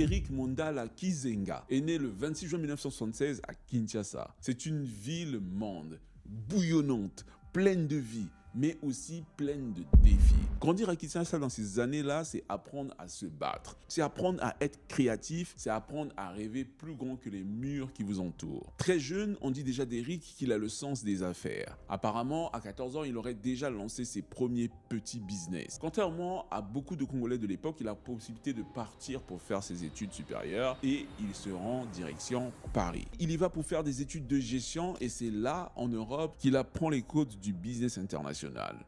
Eric Mondala Kizenga est né le 26 juin 1976 à Kinshasa. C'est une ville monde, bouillonnante, pleine de vie, mais aussi pleine de défis. Grandir à Kinshasa dans ces années-là, c'est apprendre à se battre. C'est apprendre à être créatif, c'est apprendre à rêver plus grand que les murs qui vous entourent. Très jeune, on dit déjà d'Eric qu'il a le sens des affaires. Apparemment, à 14 ans, il aurait déjà lancé ses premiers petits business. Contrairement à beaucoup de Congolais de l'époque, il a la possibilité de partir pour faire ses études supérieures et il se rend direction Paris. Il y va pour faire des études de gestion et c'est là, en Europe, qu'il apprend les codes du business international.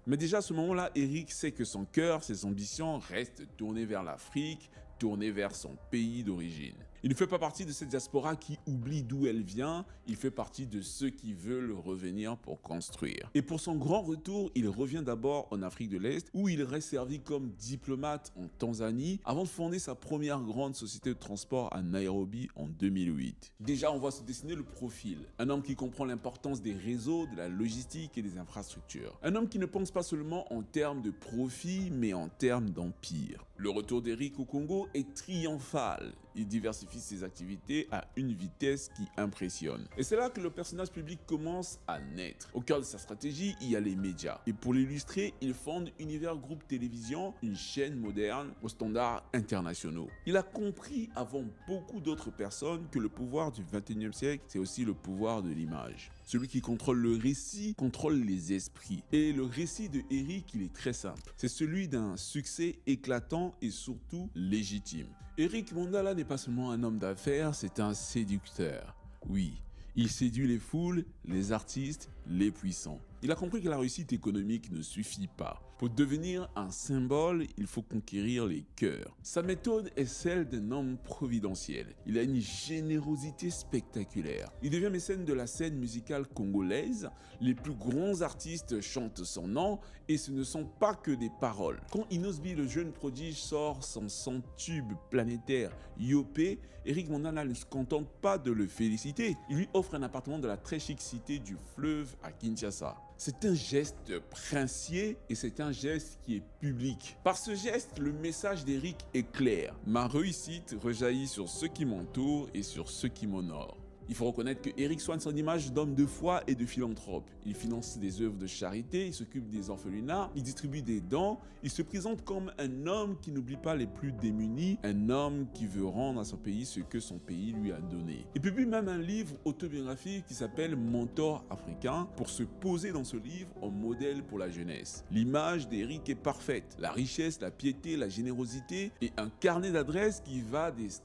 Mais déjà à ce moment-là, Eric sait que son cœur, ses ambitions restent tournées vers l'Afrique, tournées vers son pays d'origine. Il ne fait pas partie de cette diaspora qui oublie d'où elle vient, il fait partie de ceux qui veulent revenir pour construire. Et pour son grand retour, il revient d'abord en Afrique de l'Est, où il reste servi comme diplomate en Tanzanie, avant de fonder sa première grande société de transport à Nairobi en 2008. Déjà, on voit se dessiner le profil. Un homme qui comprend l'importance des réseaux, de la logistique et des infrastructures. Un homme qui ne pense pas seulement en termes de profit, mais en termes d'empire. Le retour d'Eric au Congo est triomphal. Il diversifie ses activités à une vitesse qui impressionne. Et c'est là que le personnage public commence à naître. Au cœur de sa stratégie, il y a les médias. Et pour l'illustrer, il fonde Univers Group Télévision, une chaîne moderne aux standards internationaux. Il a compris avant beaucoup d'autres personnes que le pouvoir du 21e siècle, c'est aussi le pouvoir de l'image. Celui qui contrôle le récit contrôle les esprits. Et le récit de Eric, il est très simple. C'est celui d'un succès éclatant et surtout légitime. Eric Mondala n'est pas seulement un homme d'affaires, c'est un séducteur. Oui, il séduit les foules, les artistes, les puissants. Il a compris que la réussite économique ne suffit pas. Pour devenir un symbole, il faut conquérir les cœurs. Sa méthode est celle d'un homme providentiel. Il a une générosité spectaculaire. Il devient mécène de la scène musicale congolaise. Les plus grands artistes chantent son nom et ce ne sont pas que des paroles. Quand Inosbi, le jeune prodige, sort son tube planétaire Yopé, Eric Mondala ne se contente pas de le féliciter. Il lui offre un appartement de la très chic cité du fleuve à Kinshasa. C'est un geste princier et c'est un geste qui est public. Par ce geste, le message d'Eric est clair. Ma réussite rejaillit sur ceux qui m'entourent et sur ceux qui m'honorent. Il faut reconnaître que Eric soigne son image d'homme de foi et de philanthrope. Il finance des œuvres de charité, il s'occupe des orphelinats, il distribue des dons, il se présente comme un homme qui n'oublie pas les plus démunis, un homme qui veut rendre à son pays ce que son pays lui a donné. Il publie même un livre autobiographique qui s'appelle Mentor africain pour se poser dans ce livre en modèle pour la jeunesse. L'image d'Eric est parfaite, la richesse, la piété, la générosité et un carnet d'adresses qui va des